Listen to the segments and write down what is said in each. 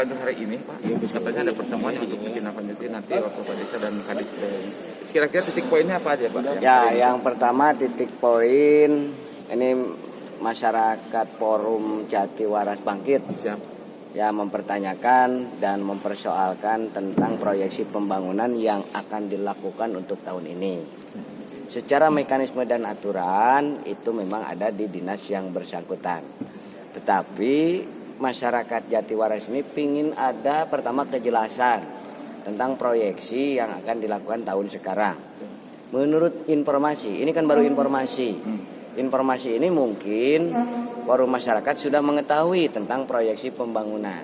lanjut hari ini, Pak. Ya, katanya ada pertemuan untuk ditindaklanjuti nanti waktu Pak Desa dan Kadis. Kira-kira titik poinnya apa aja, Pak? Yang pertama titik poin ini masyarakat Forum Jati Waras Bangkit. Siap. Ya, mempertanyakan dan mempersoalkan tentang proyeksi pembangunan yang akan dilakukan untuk tahun ini. Secara mekanisme dan aturan itu memang ada di dinas yang bersangkutan. Tetapi masyarakat Jatiwaras ini pingin ada pertama kejelasan tentang proyeksi yang akan dilakukan tahun sekarang. Menurut informasi, ini kan baru informasi. Informasi ini mungkin forum masyarakat sudah mengetahui tentang proyeksi pembangunan.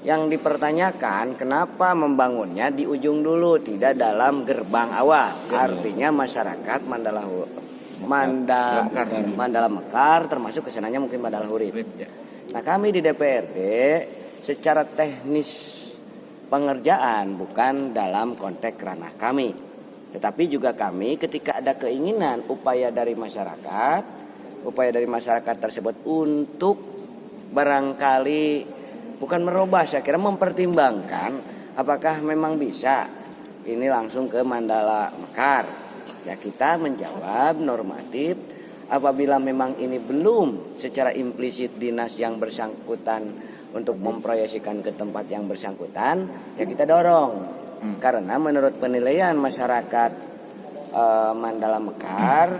Yang dipertanyakan kenapa membangunnya di ujung dulu, tidak dalam gerbang awal. Artinya masyarakat Mandala Mekar termasuk kesananya mungkin Mandala Hurib. Nah, kami di DPRD secara teknis pengerjaan bukan dalam konteks ranah kami. Tetapi juga kami ketika ada keinginan upaya dari masyarakat tersebut untuk barangkali bukan merubah, saya kira mempertimbangkan apakah memang bisa ini langsung ke Mandala Mekar. Ya, kita menjawab normatif apabila memang ini belum secara implisit dinas yang bersangkutan untuk memproyeksikan ke tempat yang bersangkutan, ya kita dorong. Karena menurut penilaian masyarakat Mandala Mekar,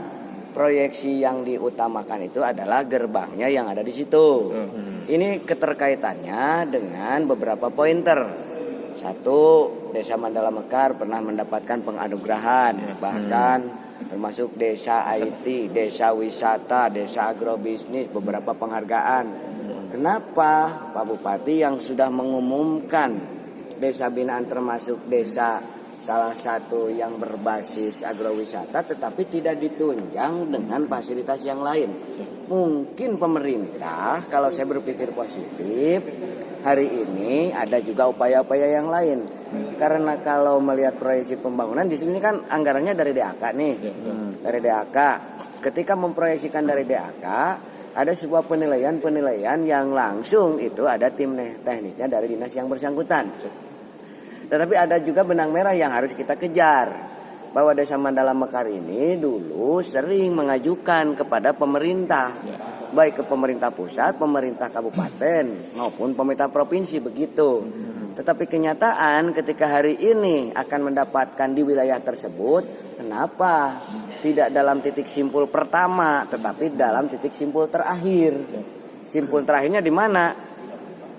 proyeksi yang diutamakan itu adalah gerbangnya yang ada di situ. Ini keterkaitannya dengan beberapa pointer. Satu, Desa Mandala Mekar pernah mendapatkan penganugerahan, bahkan termasuk desa IT, desa wisata, desa agrobisnis, beberapa penghargaan. Kenapa Pak Bupati yang sudah mengumumkan desa binaan termasuk desa salah satu yang berbasis agrowisata tetapi tidak ditunjang dengan fasilitas yang lain? Mungkin pemerintah, kalau saya berpikir positif, hari ini ada juga upaya-upaya yang lain. Karena kalau melihat proyeksi pembangunan di sini kan anggarannya dari DAK nih. Dari DAK. Ketika memproyeksikan dari DAK, ada sebuah penilaian yang langsung itu ada tim teknisnya dari dinas yang bersangkutan. Tetapi ada juga benang merah yang harus kita kejar. Bahwa Desa Mandala Mekar ini dulu sering mengajukan kepada pemerintah. Baik ke pemerintah pusat, pemerintah kabupaten, maupun pemerintah provinsi begitu. Tetapi kenyataan ketika hari ini akan mendapatkan di wilayah tersebut, kenapa tidak dalam titik simpul pertama, tetapi dalam titik simpul terakhir. Simpul terakhirnya di mana?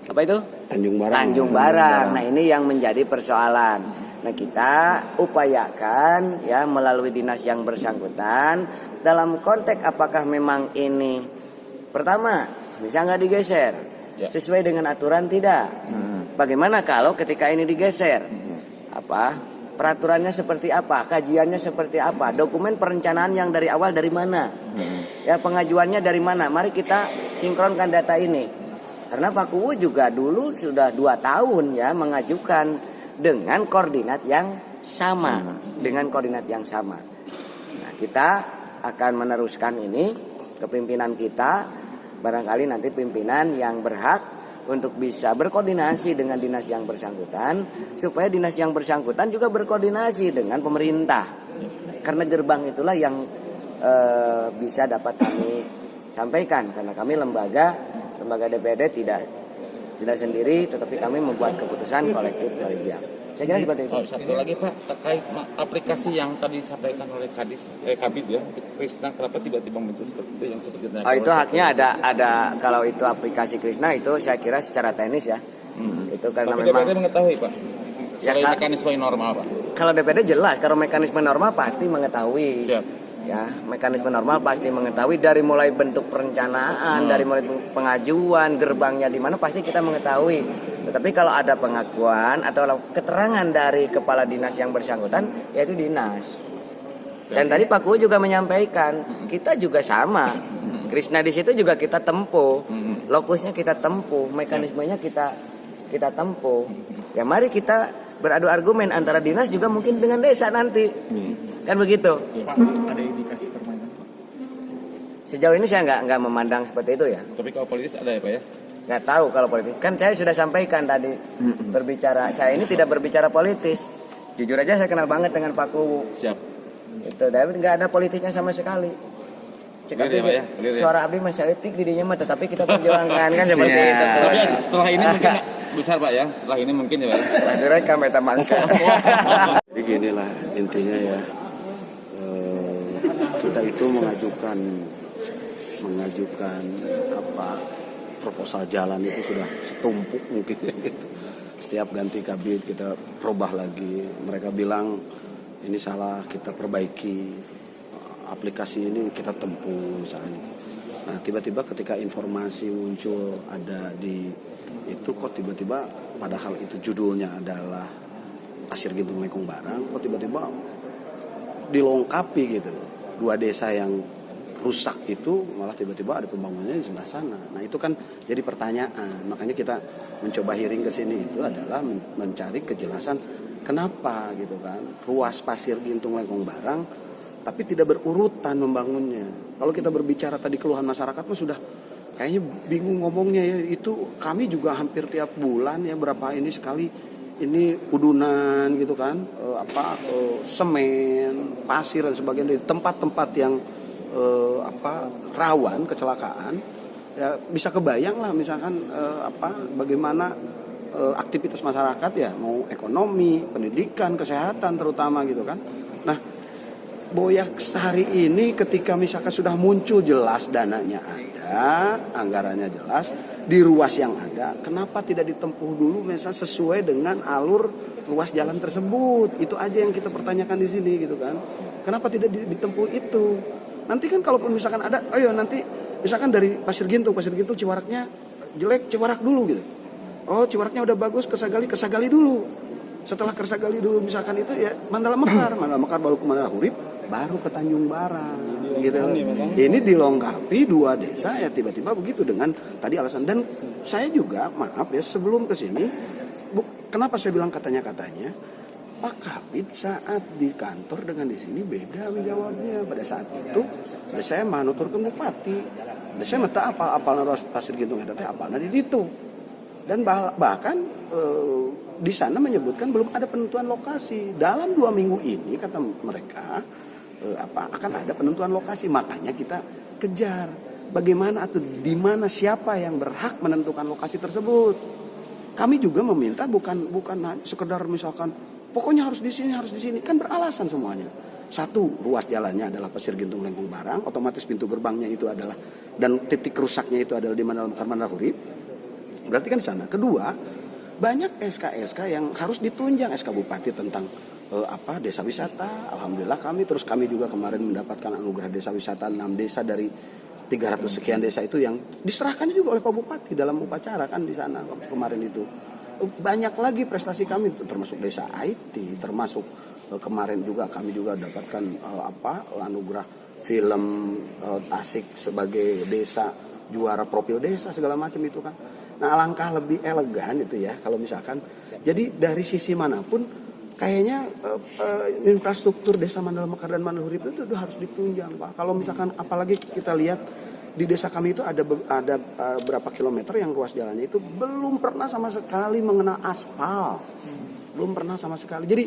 Apa itu? Tanjung Barang. Nah, ini yang menjadi persoalan. Nah, kita upayakan ya melalui dinas yang bersangkutan dalam konteks apakah memang ini pertama bisa nggak digeser sesuai dengan aturan tidak. Bagaimana kalau ketika ini digeser? Peraturannya seperti apa? Kajiannya seperti apa? Dokumen perencanaan yang dari awal dari mana? Ya, pengajuannya dari mana? Mari kita sinkronkan data ini. Karena Pak Kuwu juga dulu sudah 2 tahun ya mengajukan dengan koordinat yang sama. Nah, kita akan meneruskan ini ke pimpinan kita. Barangkali nanti pimpinan yang berhak untuk bisa berkoordinasi dengan dinas yang bersangkutan, supaya dinas yang bersangkutan juga berkoordinasi dengan pemerintah. Karena gerbang itulah yang bisa dapat kami sampaikan, karena kami lembaga DPRD tidak sendiri, tetapi kami membuat keputusan kolektif kolegial. Saya kira seperti itu. Satu lagi Pak, terkait aplikasi yang tadi disampaikan oleh Kabid ya, Krisna, kenapa tiba-tiba muncul seperti itu yang seperti itu? Itu haknya ada kalau itu aplikasi Krisna itu saya kira secara teknis ya. Itu karena tapi memang DPRD mengetahui Pak. Ya, mekanisme yang normal Pak. Kalau DPRD jelas, kalau mekanisme normal pasti mengetahui. Siap. Ya, mekanisme normal pasti mengetahui dari mulai bentuk perencanaan, dari mulai pengajuan, gerbangnya di mana pasti kita mengetahui. Tetapi kalau ada pengakuan atau keterangan dari kepala dinas yang bersangkutan, yaitu dinas. Dan tadi Pak Kuwu juga menyampaikan, kita juga sama. Krisna di situ juga kita tempuh, lokusnya kita tempuh, mekanismenya kita tempuh. Ya, mari kita beradu argumen antara dinas juga mungkin dengan desa nanti. Kan begitu. Pak, ada indikasi permainan Pak? Sejauh ini saya nggak memandang seperti itu ya. Tapi kalau politis ada ya Pak ya? Nggak tahu kalau politik. Kan saya sudah sampaikan tadi berbicara. Saya ini tidak berbicara politis. Jujur aja saya kenal banget dengan Pak Kuwu. Siap. Itu, tapi nggak ada politiknya sama sekali. Clear ya, Pak, ya? Clear ya? Suara abdi masih etik didinya mah, tetapi kita perjuangkan kan seperti itu. Tapi setelah ini mungkin besar Pak ya. Setelah ini mungkin ya Pak. Nah, direkam eta mangka. Jadi ginilah intinya ya, kita itu mengajukan apa proposal jalan itu sudah setumpuk mungkin ya gitu. Setiap ganti kabit kita robah lagi. Mereka bilang ini salah, kita perbaiki. Aplikasi ini kita tempuh misalnya. Nah tiba-tiba ketika informasi muncul ada di itu kok tiba-tiba padahal itu judulnya adalah Pasir Gintung Lengkong Barang, kok tiba-tiba dilengkapi gitu. 2 desa yang rusak itu malah tiba-tiba ada pembangunannya di sebelah sana. Nah itu kan jadi pertanyaan. Makanya kita mencoba hearing ke sini itu adalah mencari kejelasan kenapa gitu kan. Ruas Pasir Gintung Lengkong Barang tapi tidak berurutan membangunnya. Kalau kita berbicara tadi keluhan masyarakat mah sudah kayaknya bingung ngomongnya ya. Itu kami juga hampir tiap bulan ya berapa ini sekali ini udunan gitu kan, semen, pasir dan sebagainya di tempat-tempat yang rawan kecelakaan. Ya bisa kebayang lah misalkan bagaimana aktivitas masyarakat ya, mau ekonomi, pendidikan, kesehatan terutama gitu kan. Nah Boyak sehari ini ketika misalkan sudah muncul jelas dananya ada, anggarannya jelas, di ruas yang ada, kenapa tidak ditempuh dulu misalnya sesuai dengan alur ruas jalan tersebut? Itu aja yang kita pertanyakan di sini gitu kan. Kenapa tidak ditempuh itu? Nanti kan kalaupun misalkan ada, nanti misalkan dari Pasir Gintung Ciwaraknya jelek, Ciwarak dulu gitu. Oh Ciwaraknya udah bagus, Kesagali dulu. Setelah Kesagali dulu misalkan itu ya Mandala Mekar baru ke Mandala Hurib, baru ke Tanjung Barang gitu. Ini dilengkapi 2 desa ya tiba-tiba begitu dengan tadi alasan. Dan saya juga maaf ya sebelum ke sini kenapa saya bilang katanya Pak Kabid saat di kantor dengan di sini beda menjawabnya. Pada saat itu saya manuturkeun bupati. Saya mata apal Pasir Gintung eta teh apalna di ditu. Dan bahkan di sana menyebutkan belum ada penentuan lokasi. Dalam 2 minggu ini kata mereka akan ada penentuan lokasi. Makanya kita kejar bagaimana atau di mana siapa yang berhak menentukan lokasi tersebut. Kami juga meminta bukan sekedar misalkan pokoknya harus di sini kan beralasan semuanya. 1, ruas jalannya adalah Pasir Gintung Lengkong Barang, otomatis pintu gerbangnya itu adalah dan titik rusaknya itu adalah di Mandala Mekar Mandala Hurib. Berarti kan di sana. 2, banyak SK yang harus ditunjang, SK Bupati tentang desa wisata. Alhamdulillah kami juga kemarin mendapatkan anugerah desa wisata 6 desa dari 300 sekian desa itu yang diserahkannya juga oleh Pak Bupati dalam upacara kan di sana kemarin itu. Banyak lagi prestasi kami termasuk desa IT, termasuk kemarin juga kami juga dapatkan anugerah film Tasik sebagai desa juara profil desa segala macam itu kan. Nah alangkah lebih elegan itu ya kalau misalkan jadi dari sisi manapun kayaknya infrastruktur desa Mandala Mekar dan Mandala Hurib itu harus ditunjang Pak. Kalau misalkan apalagi kita lihat di desa kami itu ada berapa kilometer yang ruas jalannya itu belum pernah sama sekali mengenal aspal. Belum pernah sama sekali. Jadi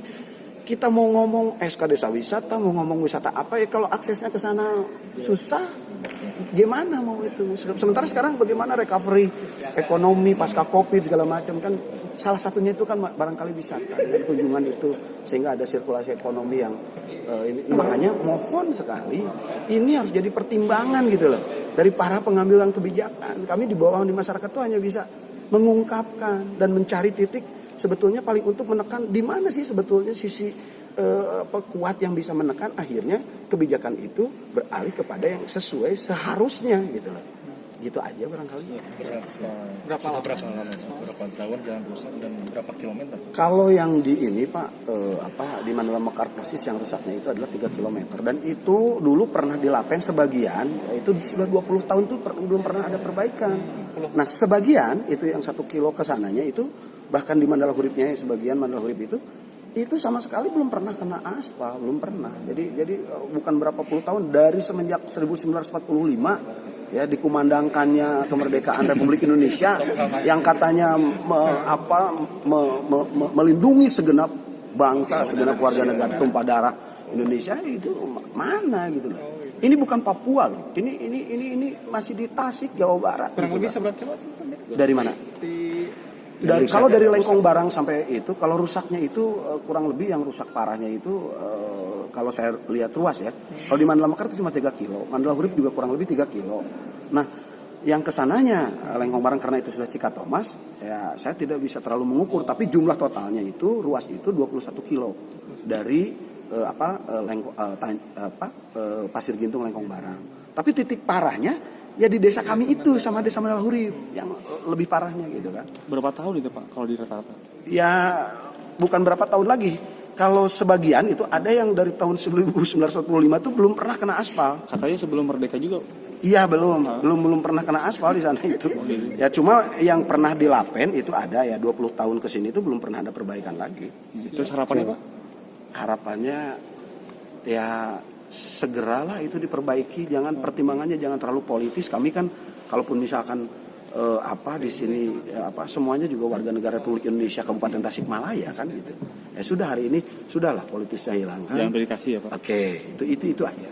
kita mau ngomong SK desa wisata, mau ngomong wisata apa ya kalau aksesnya ke sana susah. Gimana mau itu? Sementara sekarang bagaimana recovery ekonomi pasca Covid segala macam kan salah satunya itu kan barangkali wisata dengan kunjungan itu sehingga ada sirkulasi ekonomi yang ini makanya mohon sekali ini harus jadi pertimbangan gitu loh dari para pengambilan kebijakan. Kami di bawah di masyarakat itu hanya bisa mengungkapkan dan mencari titik sebetulnya paling untuk menekan di mana sih sebetulnya sisi kuat yang bisa menekan akhirnya kebijakan itu beralih kepada yang sesuai seharusnya gitu loh. Gitu aja barangkali. Berapa tahun jalan rusak dan berapa kilometer? Kalau yang di ini Pak di Mandala Mekar persis yang rusaknya itu adalah 3 kilometer dan itu dulu pernah dilapen sebagian itu sudah 20 tahun tuh belum pernah ada perbaikan. Nah sebagian itu yang 1 kilo ke sananya itu bahkan di Mandala Huribnya sebagian Mandala Hurib itu sama sekali belum pernah kena aspal, belum pernah. Jadi bukan berapa puluh tahun dari semenjak 1945 ya dikumandangkannya kemerdekaan Republik Indonesia yang katanya melindungi segenap bangsa, segenap warga negara tumpah darah Indonesia itu mana gitu loh. Ini bukan Papua loh. Ini masih di Tasik, Jawa Barat. Kurang gitu lebih kan. seberapa Pak? Dari mana? Kalau dari Lengkong Barang sampai itu, kalau rusaknya itu kurang lebih yang rusak parahnya itu kalau saya lihat ruas ya. Kalau di Mandala Mekar itu cuma 3 kilo, Mandala Hurib juga kurang lebih 3 kilo. Nah, yang kesananya Lengkong Barang karena itu sudah Cikatomas, ya saya tidak bisa terlalu mengukur. Tapi jumlah totalnya itu ruas itu 21 kilo dari Pasir Gintung Lengkong Barang. Tapi titik parahnya ya di desa kami itu sama desa Mandala Hurib yang lebih parahnya gitu kan. Berapa tahun itu Pak kalau di rata-rata? Ya bukan berapa tahun lagi. Kalau sebagian itu ada yang dari tahun 1945 itu belum pernah kena aspal. Katanya sebelum merdeka juga. Iya belum pernah kena aspal di sana itu. Ya cuma yang pernah dilapen itu ada ya 20 tahun ke sini itu belum pernah ada perbaikan lagi. Terus harapannya Pak? Harapannya ya segeralah itu diperbaiki, jangan pertimbangannya jangan terlalu politis. Kami kan kalaupun misalkan di sini semuanya juga warga negara Republik Indonesia Kabupaten Tasikmalaya kan gitu. Ya sudah hari ini sudahlah politisnya hilangkan. Jangan beri kasih ya Pak. Oke, itu aja.